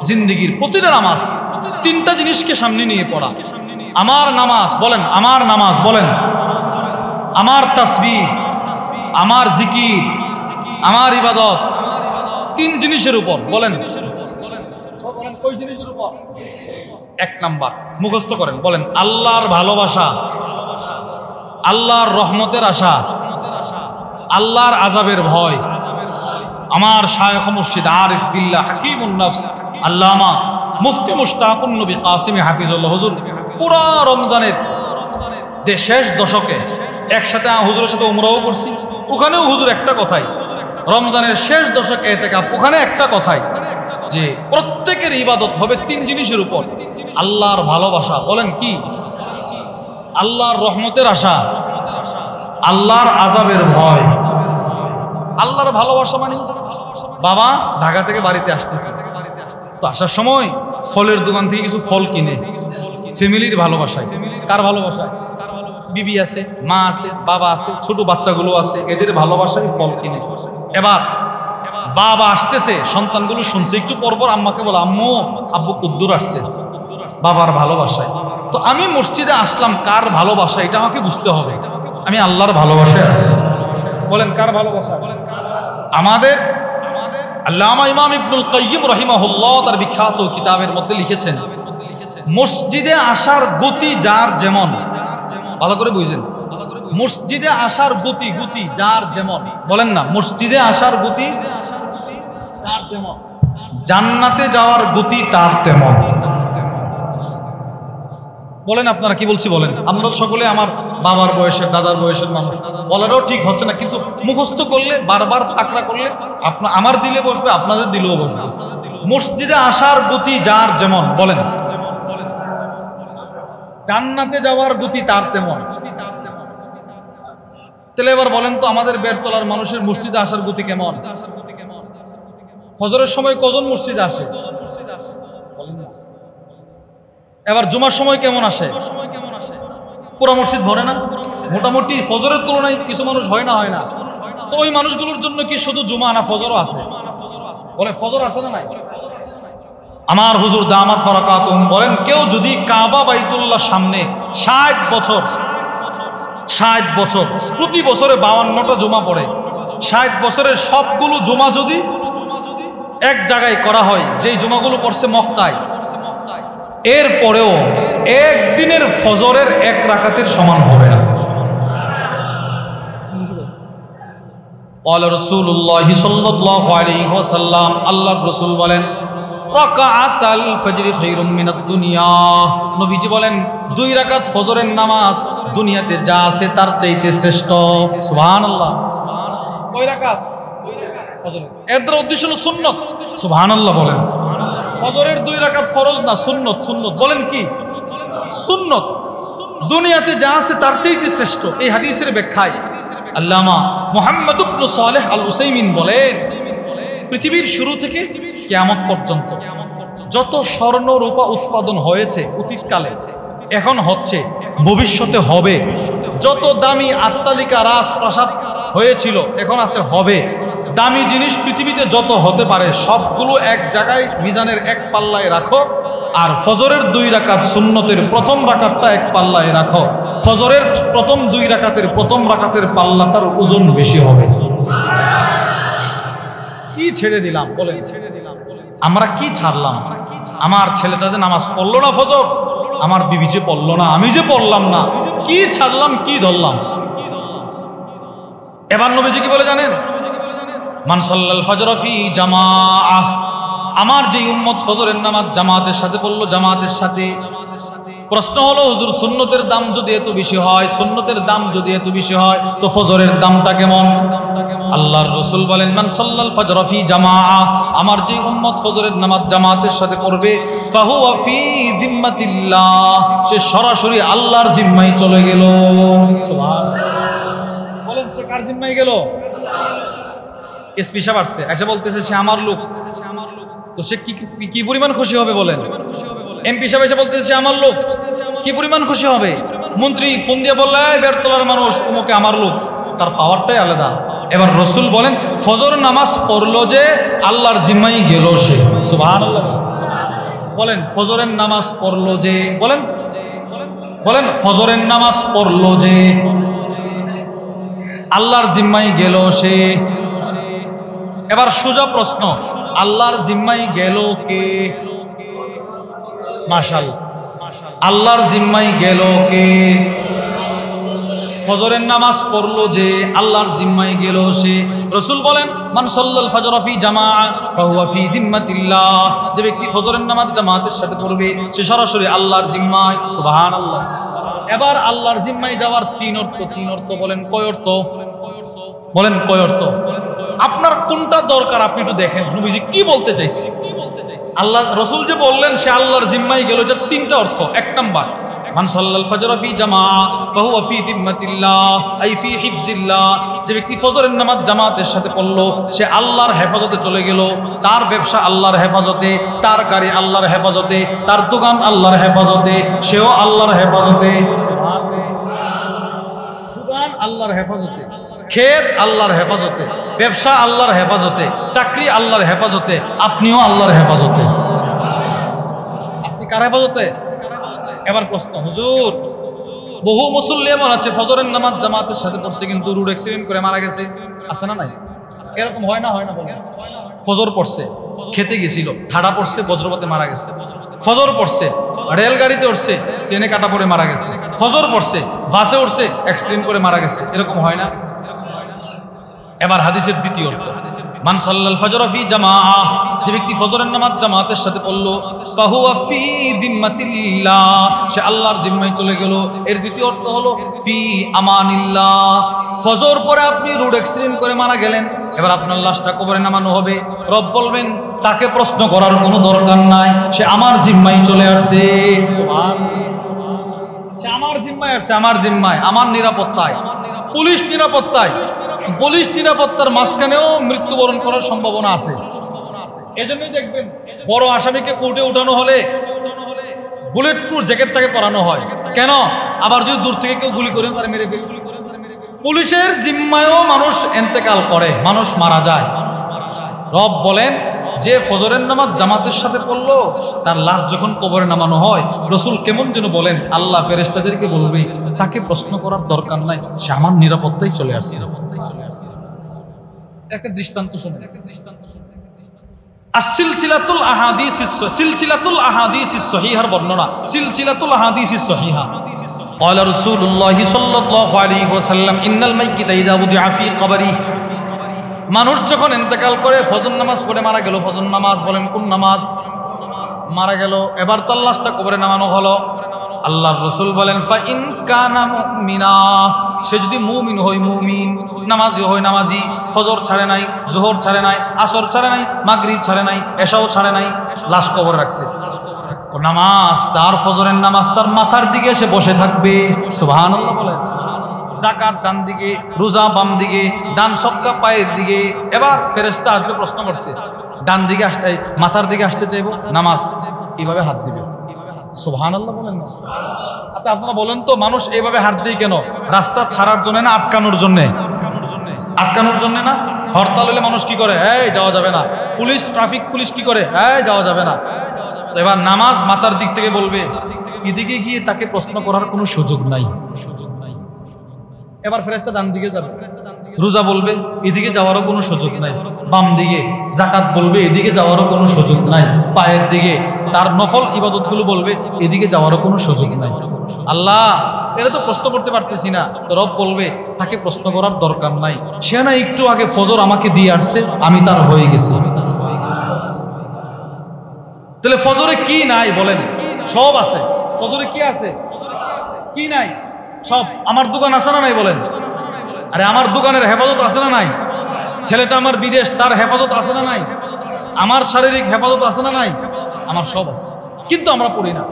জিন্দেগির প্রতিটা নামাজ 3টা জিনিসকে সামনে নিয়ে পড়া। আমার নামাজ বলেন, আমার নামাজ বলেন, আমার তাসবিহ, আমার জিকির, আমার ইবাদত 3 জিনিসের উপর। বলেন কই জিনিসের উপর? 1 নাম্বার মুখস্থ করেন, বলেন আল্লাহর ভালোবাসা, আল্লাহর রহমতের আশা, আল্লাহর আযাবের ভয়। আমার শায়খ মুর্শিদ আরিফ বিল্লাহ হাকিমুন নফস আল্লামা মুফতি মুশতাকুন নবী কাসিমি হাফিজুল্লাহ হুজুর পুরা রমজানের শেষ দশকে একসাথে হুজুরের সাথে উমরাও করছি, ওখানেও হুজুর একটা কথাই, রমজানের শেষ দশকে ইতিকাফ, ওখানে একটা কথাই যে প্রত্যেকের ইবাদত হবে তিন জিনিসের উপর: আল্লাহর ভালোবাসা, বলেন কি? আল্লাহর রহমতের আশা, আল্লাহর আযাবের ভয়। আল্লাহর ভালোবাসা মানে বাবা ঢাকা থেকে বাড়িতে আসতেছে, তো আসার সময় ফলের দোকান থেকে কিছু ফল কিনে, ফ্যামিলির ভালোবাসায়। কার ভালোবাসায়? বিবি আছে, মা আছে, বাবা আছে, ছোট বাচ্চাগুলো আছে, এদের ভালোবাসায় ফল কিনে। এবার বাবা আসতেছে, সন্তানগুলো শুনছে, একটু পরপর আম্মাকে বলে আম্মু আব্বু কুদ্দুর আসছে, বাবার ভালোবাসায়। তো আমি মসজিদে আসলাম কার ভালোবাসা, এটা আমাকে বুঝতে হবে। আমি আল্লাহর ভালোবাসায় আসছি। বলেন কার ভালোবাসা? আমাদের আল্লামা ইমাম ইবনুল কাইয়্যিম রাহিমাহুল্লাহ তার বিখ্যাত কিতাবের মধ্যে লিখেছেন, মসজিদে আসার গতি যার যেমন, ভালো করে বুঝেন, মসজিদে আসার গতি যার যেমন, বলেন না, মসজিদে আসার গতি যার যেমন, জান্নাতে যাওয়ার গতি তার তেমন। বলেন আপনারা কি বলছি বলেন? আমরা সকলে আমার বাবার বয়সের, দাদার বয়সের মানুষ, বলারও ঠিক হচ্ছে না, কিন্তু মুখস্থ করলে, বারবার তাকড়া করলে আমার দিলে বসবে, আপনাদের দিলেও বসবে। মসজিদে আসার গতি যার যেমন, বলেন, জান্নাতে যাওয়ার গতি তার তেমন। তাহলে এবার বলেন তো, আমাদের বেরতলার মানুষের মসজিদে আসার গতি কেমন? ফজরের সময় কজন মসজিদে আসে? এবার জুমার সময় কেমন আসে? পুরা মসজিদ ভরে না? মোটামুটি ফজরের তুলনায় কিছু মানুষ হয় না? তো ওই মানুষগুলোর জন্য কি শুধু জুমা না, ফজরও আছে? বলে ফজর আছে না নাই? আমার হুজুর দামাত বারাকাতুহুম বলেন, কেউ যদি কাবা বাইতুল্লাহ সামনে 60 বছর প্রতি বছরে 52টা জুমা পড়ে, 60 বছরের সবগুলো জুমা যদি এক জায়গায় করা হয়, যেই জুমাগুলো পড়ছে মক্কায়, এরপরেও একদিনের ফজরের এক রাকাতের সমান হবে না। আল্লাহর রাসূল বলেন, রাকাআতাল ফজরি খায়রুম মিনাদ দুনিয়া, নবীজি বলেন 2 রাকাত ফজরের নামাজ দুনিয়াতে যা আছে তার চাইতে শ্রেষ্ঠ। সুবহানাল্লাহ। কয় রাকাত? 2 রাকাত ফজরের। এর দ্বারা উদ্দেশ্য হলো সুন্নত। সুবহানাল্লাহ বলেন। ফজরের 2 রাকাত ফরজ না, সুন্নত। বলেন কি? সুন্নত। দুনিয়াতে যা আছে তার চাইতে শ্রেষ্ঠ। এই হাদিসের ব্যাখ্যায় আল্লামা মুহাম্মদ ইবনে সালেহ আল উসাইমিন বলেন, পৃথিবীর শুরু থেকে কিয়ামত পর্যন্ত যত স্বর্ণ রূপা উৎপাদন হয়েছে অতীতকালে, এখন হচ্ছে, ভবিষ্যতে হবে, যত দামি আট্টালিকা রাজপ্রাসাদ হয়েছিল, এখন আছে, হবে, দামি জিনিস পৃথিবীতে যত হতে পারে সবগুলো এক জায়গায় মিজানের এক পাল্লায় রাখো, আর ফজরের 2 রাকাত সুন্নতের প্রথম রাকাতটা এক পাল্লায় রাখো, ফজরের প্রথম 2 রাকাতের প্রথম রাকাতের পাল্লাটার ওজন বেশি হবে। কি ছেড়ে দিলাম বলে, আমরা কি ছাড়লাম? আমার ছেলেটা যে নামাজ পড়লো না ফজর, আমার বিবি যে পড়লো না, আমি যে পড়লাম না, কি ছাড়লাম, কি ধরলাম? এবার নবীজি কি বলে জানেন? মান সাল্লাল ফজর ফি জামাআহ, আমার যে উম্মত ফজরের নামাজ জামাতের সাথে পড়লো, জামাতের সাথে। প্রশ্ন হলো, হুজুর সুন্নতের দাম যদি এত বেশি হয়, তো ফজরের দামটা কেমন? আল্লাহর রাসূল বলেন, মান সাল্লাল ফজর ফি জামাআহ, আমার যে উম্মত ফজরের নামাজ জামাতের সাথে পড়বে, ফাহুয়া ফি যিম্মাতিল্লাহ, সে সরাসরি আল্লাহর জিম্মায় চলে গেল। সুবহানাল্লাহ। বলেন, সে কার জিম্মায় গেল? এসপি সাহেব আসছে, এসে বলতেছে সে আমার লোক, তো সে কি পরিমাণ খুশি হবে বলেন? এমপি সাহেব এসে বলতেছে সে আমার লোক, কি পরিমাণ খুশি হবে? মন্ত্রী ফোন দিয়ে বললে, বেরতলার মানুষ অমুকে আমার লোক, তার পাওয়ারটাই আলাদা। এবার রাসূল বলেন, ফজর নামাজ পড়লো যে আল্লাহর জিম্মায় গেল সে। সুবহানাল্লাহ। বলেন, ফজরের নামাজ পড়লো যে, বলেন ফজরের নামাজ পড়লো যে আল্লাহর জিম্মায় গেল সে। এবার সোজা প্রশ্ন, আল্লাহর জিম্মায় গেল কে? মাশাআল্লাহ, আল্লাহর জিম্মায় গেল কে? ফজরের নামাজ পড়লো যে আল্লাহর জিম্মায় গেল সে। রাসূল বলেন, মান সাল্লাল ফজর ফি জামাআহ ফাহুয়া ফি যিম্মাতিল্লাহ, যে ব্যক্তি ফজরের নামাজ জামাতের সাথে পড়বে সে সরাসরি আল্লাহর জিম্মায়। সুবহানাল্লাহ। এবার আল্লাহর জিম্মায় যাওয়ার তিন অর্থ বলেন কয় অর্থ? বলেন কয় অর্থ? আপনার কোনটা দরকার আপনি একটু দেখেন নবীজি কি বলতে চাইছে। আল্লাহ রসুল যে বললেন সে আল্লাহর জিম্মায় গেল, এটার তিনটা অর্থ। এক নাম্বার, মান সাল্লাল ফাজর ফি জামাআ ফাহুয়া ফি দিম্মাতিল্লাহ আই ফি হিফজিল্লাহ। যে ব্যক্তি ফজরের নামাজ জামাতের সাথে পড়লো সে আল্লাহর হেফাজতে চলে গেল। তার ব্যবসা আল্লাহর হেফাজতে, তার গাড়ি আল্লাহর হেফাজতে, তার দোকান আল্লাহর হেফাজতে, সেও আল্লাহর হেফাজতে, দোকান আল্লাহর হেফাজতে, ক্ষেত আল্লাহর হেফাজতে, ব্যবসা আল্লাহর হেফাজতে, চাকরি আল্লাহর হেফাজতে, আপনিও আল্লাহর হেফাজতে। আপনি কার হেফাজতে? এবার প্রশ্ন, হুজুর বহু মুসল্লি এমন আছে ফজরের নামাজ জামাতের সাথে পড়ছে কিন্তু রোড অ্যাক্সিডেন্ট করে মারা গেছে, আছে না নাই? এরকম হয় না? হয় না? বলে ফজর পড়ছে, খেতে গেছিল, ঠাডা পড়ছে, বজ্রপাতে মারা গেছে। ফজর পড়ছে, রেলগাড়িতে উঠছে, ট্রেনে কাটা পড়ে মারা গেছে। ফজর পড়ছে, বাসে উঠছে, অ্যাক্সিডেন্ট করে মারা গেছে। এরকম হয় না? এবার হাদিসের দ্বিতীয় অর্থ, মান সাল্লাল ফাজর ফি জামাআ। যে ব্যক্তি ফজরের নামাজ জামাতের সাথে পড়লো ফাহুয়া ফি দিম্মাতিল্লাহ, সে আল্লাহর জিম্মায় চলে গেল। এর দ্বিতীয় অর্থ হলো ফি আমানিল্লাহ। ফজর পরে আপনি রোড অ্যাক্সিডেন্ট করে মারা গেলেন, এবার আপনার লাশটা কবরে নামানো হবে। রব বলবেন তাকে প্রশ্ন করার কোনো দরকার নাই, সে আমার জিম্মায় চলে আসছে। সে আমার জিম্মায় আসছে, আমার জিম্মায়, আমার নিরাপত্তায়, পুলিশ নিরাপত্তায়। পুলিশ নিরাপত্তার মাঝখানেও মৃত্যুবরণ করার সম্ভাবনা আছে। এজন্যই দেখবেন বড় আসামিকে কোর্টে উঠানো হলে বুলেট প্রুফ জ্যাকেট তাকে পরানো হয়। কেন? আবার যদি দূর থেকে কেউ গুলি করে তারা মেরে ফেলে। পুলিশের জিম্মায়ও মানুষ ইন্তেকাল করে, মানুষ মারা যায়। রব বলেন যে ফজরের নামাজ জামাতের সাথে পড়লো তার লাশ যখন কবরে নামানো হয়, রসুল কেমন যেন বলেন আল্লাহ ফেরেশতাদেরকে বলবে তাকে প্রশ্ন করার দরকার নাই, সে আমার নিরাপত্তায় চলে আসছে। একটা দৃষ্টান্ত শুনুন। সিলসিলাতুল আহাদিস সহিহার বর্ণনা, সিলসিলাতুল আহাদিস সহিহা। قال رسول الله صلى الله عليه وسلم ان الميت اذا وضع في قبره। মানুষ যখন ইন্তেকাল করে ফজর নামাজ পড়ে মারা গেল, ফজর নামাজ বলেন কোন নামাজ? মারা গেল, এবার তার লাশটা কবরে নামানো হলো। আল্লাহর রাসূল বলেন ফা ইন কানা মুমিনা, সে যদি মুমিন হয় মুমিন, নামাজি হয় নামাজি, ফজর ছাড়ে নাই, যোহর ছাড়ে নাই, আসর ছাড়ে নাই, মাগরিব ছাড়ে নাই, এশাও ছাড়ে নাই, লাশ কবরে রাখছে। নামাজ তার ফজরের নামাজ তার মাথার দিকে এসে বসে থাকবে। সুবহানাল্লাহ বলেন। যাকাত ডান দিকে, রোজা বাম দিকে, দান সদকা পায়ের দিকে। এবার ফেরেশতা আসবে প্রশ্ন করতে, ডান দিকে আসতে, মাথার দিকে আসতে চাইবো, নামাজ এইভাবে হাত দিবে। সুবহানাল্লাহ বলেন না? আচ্ছা আপনারা বলেন তো মানুষ এইভাবে হাত দিয়ে কেন? রাস্তা ছাড়ার জন্য না আটকানোর জন্য? আটকানোর জন্য না? হরতাল হলে মানুষ কি করে? এই যাওয়া যাবে না। পুলিশ, ট্রাফিক পুলিশ কি করে? এই যাওয়া যাবে না। এবার নামাজ মাথার দিক থেকে বলবে, এদিকে গিয়ে তাকে প্রশ্ন করার কোনো সুযোগ নাই। এবার ফেরেশতা ডান দিকে যাবে, রোজা বলবে এদিকে যাওয়ারও কোনো সুযোগ নাই। বাম দিকে যাকাত বলবে এদিকে যাওয়ারও কোনো সুযোগ নাই। পায়ের দিকে তার নফল ইবাদতগুলো বলবে এদিকে যাওয়ারও কোনো সুযোগ নাই। আল্লাহ এটা তো প্রশ্ন করতে পারতেছি না, তো রব বলবে তাকে প্রশ্ন করার দরকার নাই, সে না একটু আগে ফজর আমাকে দিয়ে আসছে, আমি তার হয়ে গেছি। তাহলে ফজরে কি নাই বলেন? সব আছে। ফজরে কি আছে? কি নাই? সব। আমার দোকান আছে না নাই বলেন? আরে আমার দোকানের হেফাজত আছে না নাই? ছেলেটা আমার বিদেশ, তার হেফাজত আছে না নাই? আমার শারীরিক হেফাজত আছে না নাই? আমার সব আছে, কিন্তু আমরা পড়ি না।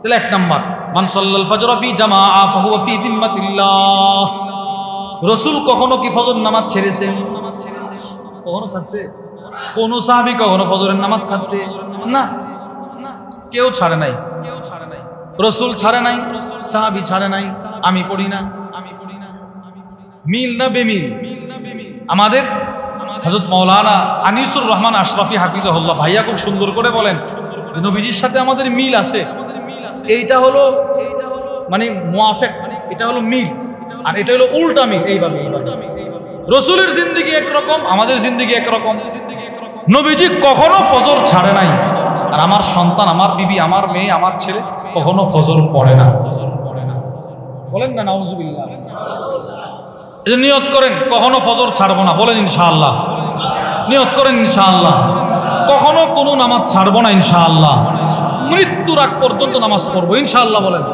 তাহলে এক নাম্বার, মান সাল্লাল ফাজর ফি জামাআ ফাহুয়া ফি দিম্মাতিল্লাহ। রাসূল কখনো কি ফজর নামাজ ছেড়েছেন? কখনো ছাড়ছে? কোন সাহাবী কখনো ফজরের নামাজ ছাড়ছে? না, কেউ ছাড়ে নাই। রাসূল ছাড়ে নাই, সাহাবী ছাড়ে নাই, আমি পড়ি না। মিল না বেমিল? আমাদের হযরত মাওলানা আনিসুর রহমান আশরাফি হাফিজাহুল্লাহ ভাইয়া খুব সুন্দর করে বলেন নবীজির সাথে আমাদের মিল আছে। এইটা হলো মানে মুআফিক, এটা হলো মিল, আর এটা হলো উল্টা মিল। এইভাবে রাসূলের জিন্দেগি একরকম, আমাদের জিন্দেগি একরকম। নবীজি কখনো ফজর ছাড়ে নাই, আর আমার সন্তান, আমার বিবি, আমার মেয়ে, আমার ছেলে কখনো ফজর পড়ে না। বলেন না নাউজুবিল্লাহ। এই নিয়ত করেন কখনো ফজর ছাড়বো না, বলেন ইনশাআল্লাহ। নিয়ত করেন ইনশাআল্লাহ কখনো কোনো নামাজ ছাড়বো না ইনশাআল্লাহ। মৃত্যুর আগ পর্যন্ত নামাজ পড়বো ইনশাআল্লাহ, বলেন।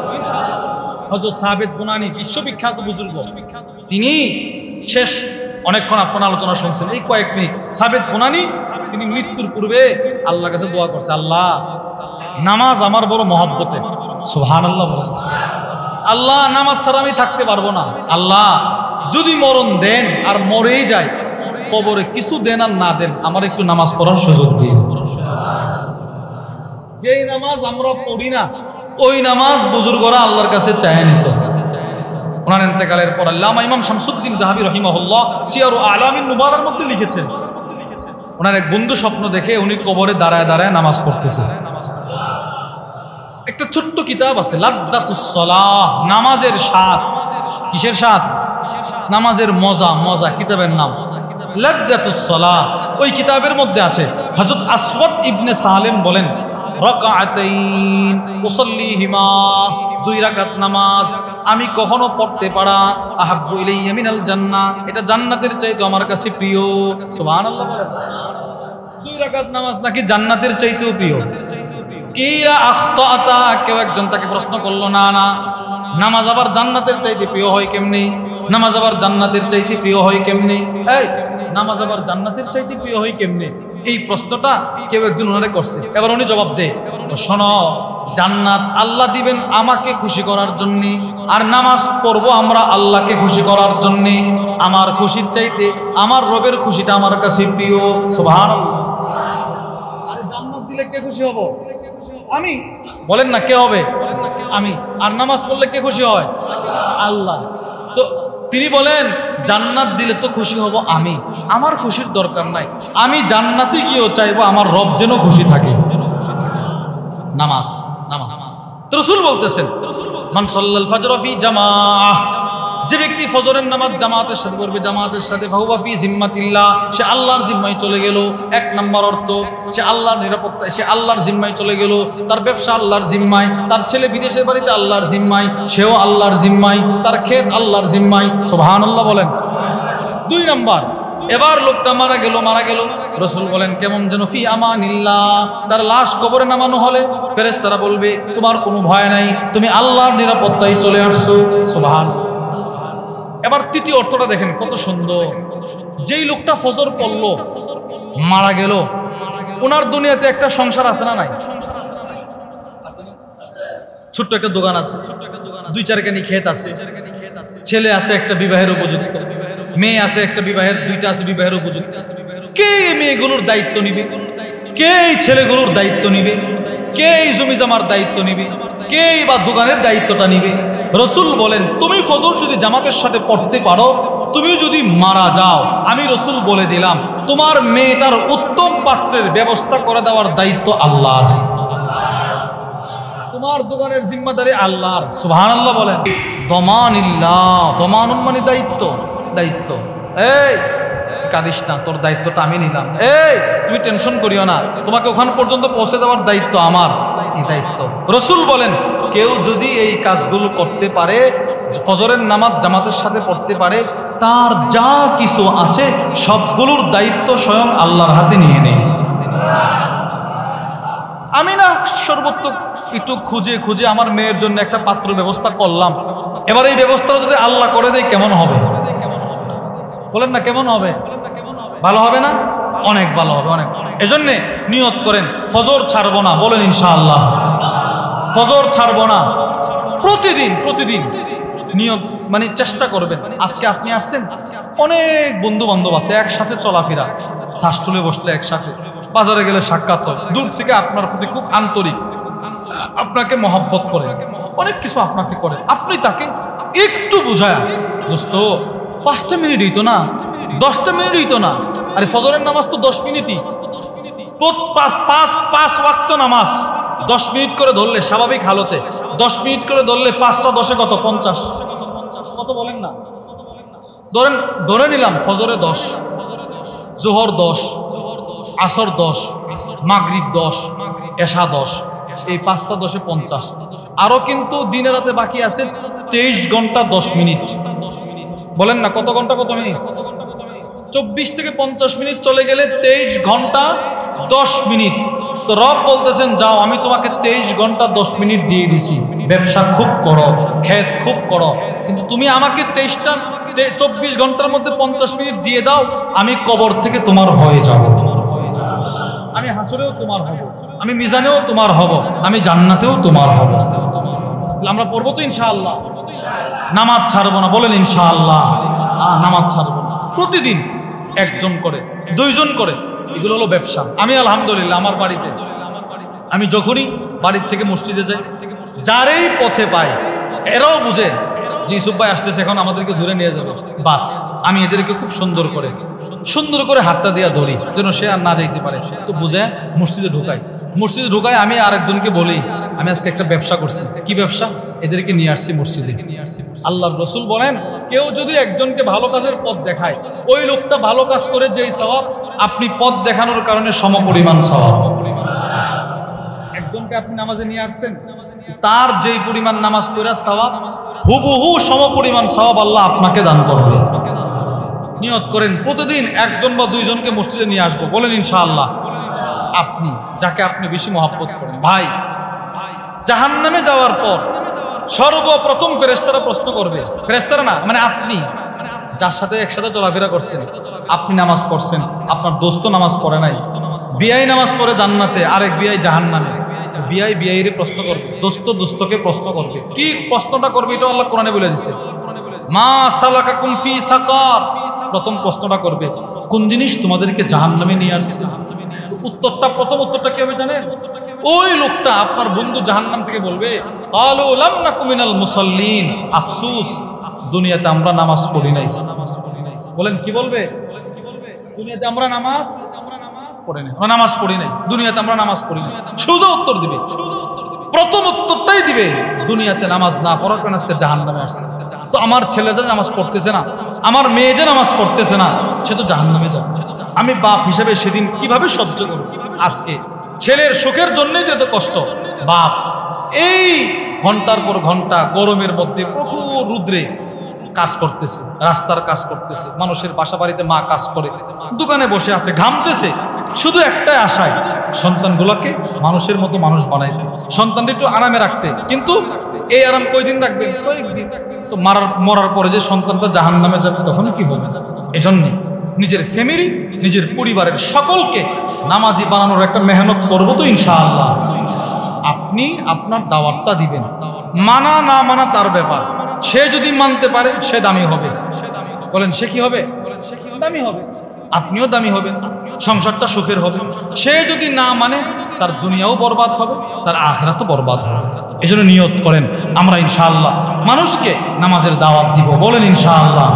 হযরত সাবিত বুনানি বিশ্ববিখ্যাত বুজুর্গ, তিনি শেষ অনেকক্ষণ আপনার আলোচনা শুনছেন, এই কয়েক মিনিট সাবিত বুনানি তিনি মৃত্যুর পূর্বে আল্লাহর কাছে দোয়া করছে, আল্লাহ নামাজ আমার বড় মহব্বতের। সুবহানাল্লাহ বলেন। আল্লাহ নামাজ ছাড়া আমি থাকতে পারবো না, আল্লাহ যদি মরণ দেন আর মরেই যায়, কবরে কিছু দেন আর না দেন, আমার একটু নামাজ পড়ার সুযোগ দিন। যেই নামাজ আমরা পড়ি না ওই নামাজ বুজুর্গরা আল্লাহর কাছে চায় নিত। ওনার ইন্তেকালের পর আল্লামা ইমাম শামসুদ্দিন যাহাবী রাহিমাহুল্লাহ সিয়ারু আলামিন নুবালার মধ্যে লিখেছেন, ওনার এক বন্ধু স্বপ্ন দেখে উনি কবরে দাঁড়ায় দাঁড়ায় নামাজ পড়তেছে। একটা ছোট্ট কিতাব আছে লাযযাতুস সালাহ, নামাজের স্বাদ। কিসের স্বাদ? নামাজের মজা, মজা কিতাবের নাম লাযযাতুস সালাহ। ওই কিতাবের মধ্যে আছে হযরত আসওয়াদ ইবনে সালেম বলেন, রাকাতাইন উসাল্লিহিমা, 2 রাকাত নামাজ আমি কখনো পড়তে পারা, আহাব্বু ইলাইয়া মিনাল জান্নাহ, এটা জান্নাতের চাইতে আমার কাছে প্রিয়। সুবহানাল্লাহ বলেন। 2 রাকাত নামাজ নাকি জান্নাতের চাইতেও প্রিয়। কিরা আখতাতা, কেউ একজন তাকে প্রশ্ন করলো, না না নামাজ আবার জান্নাতের চাইতে প্রিয় হয় কেমনে? নামাজ আবার জান্নাতের চাইতে প্রিয় হয় কেমনে? এই নামাজ আবার জান্নাতের চাইতে প্রিয় হয় কেমনে? এই প্রশ্নটা কেউ একজন ওনারে করছে। এবার উনি জবাব দেয়, শোনো, জান্নাত আল্লাহ দিবেন আমাকে খুশি করার জন্য, আর নামাজ পড়বো আমরা আল্লাহকে খুশি করার জন্য। আমার খুশির চাইতে আমার রবের খুশিটা আমার কাছে প্রিয়। সুবহানাল্লাহ। আর জান্নাত দিলে কে খুশি হব? আমি। বলেন না কে হবে? আমি। আর নামাজ পড়লে কে খুশি হয়? আল্লাহ। তো তিনি বলেন জান্নাত দিলে তো খুশি হব আমি, আমার খুশির দরকার নাই, আমি জান্নাতে গিয়েও চাইবো আমার রব যেন খুশি থাকে। নামাজ নামাজ রাসূল বলতেছেন, মান সাল্লাল ফজর ফি জামাআহ, যে ব্যক্তি ফজরের নামাজ জামাতের সাথে পড়বে, জামাতের সাথে ফাহুয়া ফি জিম্মাতিল্লাহ, সে আল্লাহর জিম্মায় চলে গেল। 1 নম্বর অর্থ, সে আল্লাহর নিরাপত্তায়, সে আল্লাহর জিম্মায় চলে গেল। তার ব্যবসা আল্লাহর জিম্মায়, তার ছেলে বিদেশের বাড়িতে আল্লাহর জিম্মায়, সেও আল্লাহর জিম্মায়, তার ক্ষেত আল্লাহর জিম্মায়। সুবহানাল্লাহ বলেন। 2 নম্বর, এবার লোকটা মারা গেল, রাসূল বলেন কেমন যেন ফি আমানিল্লাহ, তার লাশ কবরে নামানো হলে ফেরেশতারা বলবে তোমার কোনো ভয় নাই, তুমি আল্লাহর নিরাপত্তায় চলে আসছো। সুবহানাল্লাহ। এবার 3য় অর্থটা দেখেন কত সুন্দর। যেই লোকটা ফজর পড়লো মারা গেল, ওনার দুনিয়াতে একটা সংসার আছে না নাই? ছোট্ট একটা দোকান আছে, 2-4 খানি ক্ষেত আছে, ছেলে আছে একটা বিবাহের উপযুক্ত, মেয়ে আছে একটা বিবাহের, 2টা আছে বিবাহের উপযুক্ত। কে মেয়েগুলোর দায়িত্ব নিবে? কে এই ছেলেগুলোর দায়িত্ব নিবে? কে এই জমি জমার দায়িত্ব নিবে? কে বা দোকানের দায়িত্বটা নিবে? রাসূল বলেন তুমি ফজর যদি জামাতের সাথে পড়তে পারো, তুমি যদি মারা যাও, আমি রাসূল বলে দিলাম তোমার মেয়েটার উত্তম পাত্রের ব্যবস্থা করে দেওয়ার দায়িত্ব আল্লাহর, তোমার দোকানের জিম্মাদারি আল্লাহর। সুবহানাল্লাহ বলেন। দমানিল্লাহ, দমানুন মানে দায়িত্ব, দায়িত্ব। এই কাঁদিস না, তোর দায়িত্বটা আমি নিলাম। এই তুমি টেনশন করিও না, তোমাকে ওখান পর্যন্ত পৌঁছে দেওয়ার দায়িত্ব আমার, এই দায়িত্ব। রাসূল বলেন কেউ যদি এই কাজগুলো করতে পারে, ফজরের নামাজ জামাতের সাথে পড়তে পারে, তার যা কিছু আছে সবগুলোর দায়িত্ব স্বয়ং আল্লাহর হাতে নিয়ে নেই। আমি না সর্বত্র একটু খুঁজে খুঁজে আমার মেয়ের জন্য একটা পাত্র ব্যবস্থা করলাম, এবার এই ব্যবস্থাটা যদি আল্লাহ করে দেয় কেমন হবে? বলেন না কেমন হবে? ভালো হবে না? অনেক ভালো হবে, অনেক। এজন্য নিয়ত করেন ফজর ছাড়বো না, বলেন ইনশাআল্লাহ ফজর ছাড়বো না। প্রতিদিন নিয়ত মানে চেষ্টা করবেন। আজকে আপনি আসছেন, অনেক বন্ধু বান্ধব আছে, একসাথে চলাফেরা, শ্বাসটুলে বসলে একসাথে, বাজারে গেলে সাক্ষাৎ হয়, দূর থেকে আপনার প্রতি খুব আন্তরিক, আপনাকে মহব্বত করে, অনেক কিছু আপনাকে করে, আপনি তাকে একটু বুঝায়, দোস্ত 5টা মিনিট হইতো না, 10টা মিনিট হইতো না, আরে ফজরের নামাজ তো 10 মিনিটই, 5 ওয়াক্ত নামাজ 10 মিনিট করে ধরলে স্বাভাবিক হালতে, 10 মিনিট করে ধরলে 5টা 10-এ কত? 50। কত বলেন না? ধরে নিলাম ফজরে 10, জোহর 10, আসর 10, মাগরিব 10, এশা 10, এই 5টা 10-এ 50। আরো কিন্তু দিনে রাতে বাকি আছে 23 ঘন্টা 10 মিনিট। বলেন না কত ঘন্টা কত মিনিট? 24 থেকে 50 মিনিট চলে গেলে 23 ঘন্টা 10 মিনিট। তো রব বলতেছেন যাও আমি তোমাকে 23 ঘন্টা 10 মিনিট দিয়ে দিছি। ব্যবসা খুব করো, ক্ষেত খুব করো, কিন্তু তুমি আমাকে 24 ঘন্টার মধ্যে 50 মিনিট দিয়ে দাও, আমি কবর থেকে তোমার হয়ে যাব, আমি হাসরেও তোমার হব, আমি মিজানেও তোমার হব, আমি জান্নাতেও তোমার হব। আমরা পড়বো তো ইনশাআল্লাহ? নামাজ ছাড়বো না, বলেন ইনশাআল্লাহ। নামাজ ছাড়বো না, প্রতিদিন একজন করে, 2 জন করে, এগুলো হলো ব্যবসা। আমি আলহামদুলিল্লাহ আমার বাড়িতে, আমি যখনই বাড়ির থেকে মসজিদে যাই, যারেই পথে পাই, এরাও বুঝে যে ইউসুফ ভাই আসতেছে, এখন আমাদেরকে ধরে নিয়ে যাবে, বাস আমি এদেরকে খুব সুন্দর করে হাতটা দিয়া ধরি যেন সে আর না যাইতে পারে, তো বুঝে মসজিদে ঢুকাই। আমি আরেকজনকে বলি, আমি আজকে একটা ব্যবসা করছি। কি ব্যবসা? এদেরকে নিয়ে আসছি মসজিদে। আল্লাহর রাসূল বলেন, কেউ যদি একজনকে ভালো কাজের পথ দেখায়, ওই লোকটা ভালো কাজ করে যেই সওয়াব, আপনি পথ দেখানোর কারণে সমপরিমাণ সওয়াব। একজনকে আপনি নামাজে নিয়ে আসছেন, তার যেই পরিমাণ নামাজ পড়ার সওয়াব, হুবহু সমপরিমাণ সওয়াব আল্লাহ আপনাকে দান করবে। নিয়ত করেন প্রতিদিন 1 জন বা 2 জনকে মসজিদে নিয়ে আসবো, বলেন ইনশাআল্লাহ। আপনি যাকে আপনি বেশি মহব্বত করেন, ভাই, জাহান্নামে যাওয়ার পর সর্বপ্রথম ফেরেশতারা প্রশ্ন করবে, ফেরেশতারা না মানে আপনি যার সাথে একসাথে চলাফেরা করছেন, আপনি নামাজ পড়ছেন, আপনার দোস্ত নামাজ পড়ে নাই, বিআই নামাজ পড়ে জান্নাতে, আরেক বিআই জাহান্নামে, বিআইরে প্রশ্ন করবে, দোস্তকে প্রশ্ন করবে। কি প্রশ্নটা করবে এটা আল্লাহ কোরআনে বলে দিয়েছে, মা সালাকাকুম ফি সাকার। প্রথম প্রশ্নটা করবে, কোন জিনিস তোমাদেরকে জাহান্নামে নিয়ে আসছে? প্রথম উত্তরটা কি হবে জানেন? ওই লোকটা আপনার বন্ধু জাহান্নাম থেকে বলবে, ক্বালু লাম নাকু মিনাল মুসাল্লিন, আফসোস দুনিয়াতে আমরা নামাজ পড়ি নাই। বলেন কি বলবে? দুনিয়াতে আমরা নামাজ পড়ি নাই, দুনিয়াতে আমরা নামাজ পড়ি নাই। সোজা উত্তর দিবে, প্রথম উত্তরটাই দিবে, দুনিয়াতে নামাজ না পড়ার কারণে আজকে জাহান্নামে আসছে। তো আমার ছেলেদের নামাজ পড়তেছে না, আমার মেয়েদের নামাজ পড়তেছে না, সে তো জাহান্নামে যাবে। আমি বাপ হিসেবে সেদিন কিভাবে সহ্য করব? আজকে ছেলের সুখের জন্যই তো এত কষ্ট। বাপ এই ঘন্টার পর ঘন্টা গরমের মধ্যে প্রখর রুদ্রে কাজ করতেছে, রাস্তার কাজ করতেছে, মানুষের বাসা বাড়িতে মা কাজ করে, দোকানে বসে আছে, ঘামতেছে, শুধু একটাই আশায় সন্তানগুলোকে মানুষের মতো মানুষ বানাইছে, সন্তানটা একটু আরামে রাখতে। কিন্তু এই আরাম কয়দিন রাখবে? কয়েকদিন। তো মরার পরে যে সন্তানটা জাহান্নামে যাবে তখন কি হবে? এজন্য নিজের ফ্যামিলি, নিজের পরিবারের সকলকে নামাজি বানানোর একটা মেহনত করবো তো ইনশাআল্লাহ। আপনি আপনার দাওয়াতটা দিবেন, মানা না মানা তার ব্যাপার। সে যদি মানতে পারে সে দামি হবে, বলেন সে কি হবে? দামি হবে, আপনিও দামি হবেন, সংসারটা সুখের হবে। সে যদি না মানে তার দুনিয়াও বরবাদ হবে, তার আখিরাতও বরবাদ হবে। এই জন্য নিয়ত করেন আমরা ইনশাআল্লাহ মানুষকে নামাজের দাওয়াত দিব, বলেন ইনশাআল্লাহ।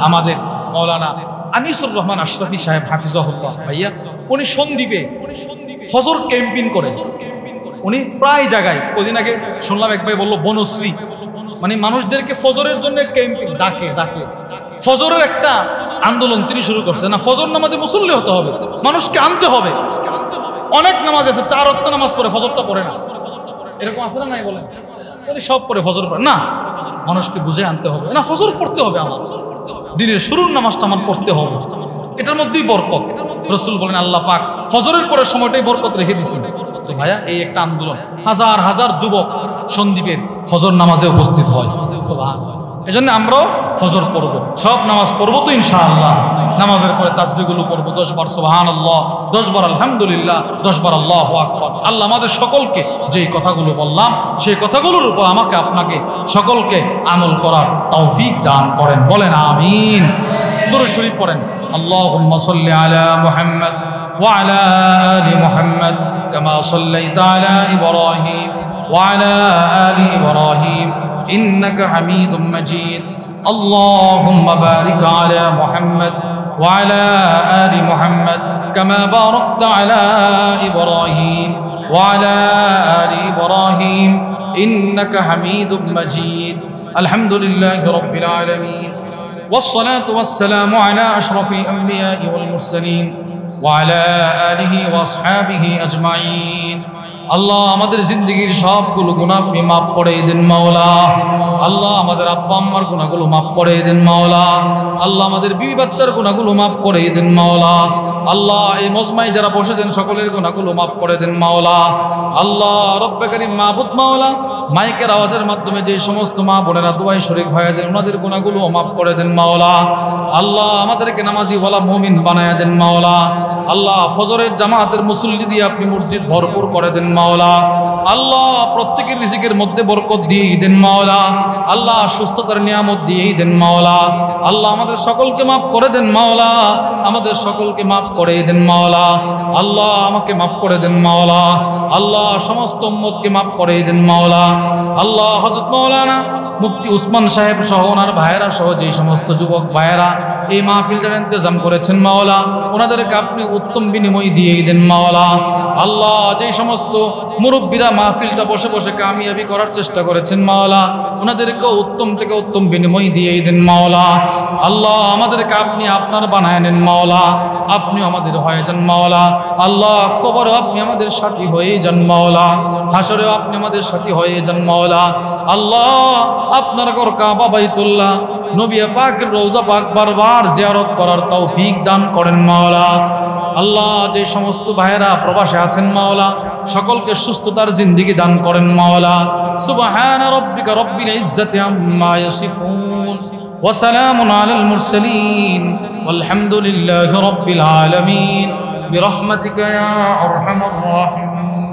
আমাদের মাওলানা আনিসুর রহমান আশরাফি সাহেব হাফিজাহুল্লাহ ভাইয়া, উনি সন্দ্বীপে ফজর ক্যাম্পিং করে, উনি প্রায় জায়গায়, কদিন আগে শুনলাম এক ভাই বললো বনশ্রী, মানে মানুষদেরকে ফজরের জন্য ক্যাম্পিং ডাকে ফজরের একটা আন্দোলন তিনি শুরু করছেন। না, ফজর নামাজে মুসল্লি হতে হবে, মানুষকে আনতে হবে। অনেক নামাজ আছে 4 ওয়াক্ত নামাজ পড়ে, ফজরটা পড়ে না, এরকম আছে না নাই? বলেন সব পড়ে, ফজর পড়ে না। মানুষকে বুঝে আনতে হবে, না ফজর পড়তে হবে, আমার দিনের শুরুর নামাজটা আমার পড়তে হবে, এটার মধ্যেই বরকত। রাসূল বলেন আল্লাহ পাক ফজরের পরের সময়টাই বরকত রেখে দিয়েছেন। তো ভাইয়া এই একটা আন্দোলন, হাজার হাজার যুবক সন্দ্বীপের ফজর নামাজে উপস্থিত হয়। এজন্য আমরাও ফজর পড়ব, সব নামাজ পড়বো তো ইনশাআল্লাহ। নামাজের পরে তাসবিহগুলো পড়বো 10 বার সুবহানাল্লাহ, 10 বার আলহামদুলিল্লাহ, 10 বার আল্লাহু আকবার। আল্লাহ আমাদের সকলকে যেই কথাগুলো বললাম সেই কথাগুলোর উপর আমাকে আপনাকে সকলকে আমল করার তৌফিক দান করেন, বলেন আমিন। দুরূদ শরীফ পড়েন, আল্লাহুম্মা সাল্লি আলা মুহাম্মদ ওয়া আলা আলি মুহাম্মদ কামা সাল্লাইতা আলা ইব্রাহিম ওয়া আলা আলি ইব্রাহিম إنك حميد مجيد اللهم بارك على محمد وعلى آل محمد كما باركت على إبراهيم وعلى آل إبراهيم إنك حميد مجيد الحمد لله رب العالمين والصلاة والسلام على أشرف الأنبياء والمرسلين وعلى آله وأصحابه أجمعين। আল্লাহ আমাদের জিন্দেগীর সবগুলো গুনাহ আপনি মাফ করে দেন মাওলা। আল্লাহ আমাদের আব্বা আম্মার গুনাহগুলো মাফ করে দেন মাওলা। আল্লাহ আমাদের বিবি বাচ্চার গুনাহগুলো মাফ করে দেন মাওলা। আল্লাহ এই মজমায় যারা বসেছেন সকলের গুনাহগুলো মাফ করে দেন মাওলা। আল্লাহ রব্বে কারীম মাবুদ মাওলা, মাইকের আওয়াজের মাধ্যমে যে সমস্ত মা বোনেরা দুয়ায় শরীক হয়ে যায় ওনাদের গুনাহগুলো মাফ করে দেন মাওলা। আল্লাহ আমাদেরকে নামাজি ওয়ালা মুমিন বানায়া দেন মাওলা। আল্লাহ ফজরের জামাতের মুসল্লি দিয়ে আপনি মসজিদ ভরপুর করে দেন মাওলা। আল্লাহ প্রত্যেকের রিজিকের মধ্যে বরকত দিয়ে দেন মাওলা। আল্লাহ সুস্থতার নিয়ামত দিয়ে দেন মাওলা। আল্লাহ আমাদের সকলকে মাফ করে দেন মাওলা। আমাদের সকলকে মাফ করে দেন মাওলা। আল্লাহ আমাকে মাফ করে দেন মাওলা। আল্লাহ সমস্ত উম্মতকে মাফ করে দেন মাওলা। আল্লাহ হযরত মাওলানা মুফতি উসমান সাহেব সহ ওনার ভাইয়েরা সহ যে সমস্ত যুবক ভাইয়েরা এই মাহফিলটার ইন্তজাম করেছেন মাওলা, ওনাদেরকে আপনি উত্তম বিনিময় দিয়ে দেন মাওলা। আল্লাহ যে সমস্ত মুরব্বীরা মাহফিলটা বসে বসে কামিয়াবি করার চেষ্টা করেছেন মাওলা, ওনাদেরকে উত্তম থেকে উত্তম বিনিময় দিয়ে দেন মাওলা। আল্লাহ আমাদেরকে আপনি আপনার বানায় নেন মাওলা। আপনি আমাদের হয়ে যান মাওলা। আল্লাহ কবরে আপনি আমাদের সাথী হয়ে যান মাওলা। হাসরেও আপনি আমাদের সাথী হয়ে যান মাওলা। আল্লাহ আপনার ঘর কাবা বাইতুল্লাহ নবী পাকের রওজা পাক বারবার জিয়ারত করার তৌফিক দান করেন মাওলা। আল্লাহ যে সমস্ত ভাইয়েরা প্রবাসে আছেন মাওলা, সকলকে সুস্থতার জিন্দেগি দান করেন মাওলা। সুবহান রাব্বিকা রব্বিল ইজ্জাতি আম্মা ইয়াসিফুন ওয়া সালামুন আলাল মুরসালিন ওয়ালহামদুলিল্লাহি রাব্বিল আলামিন বিরহমাতিকা ইয়া আরহামার রাহিমিন।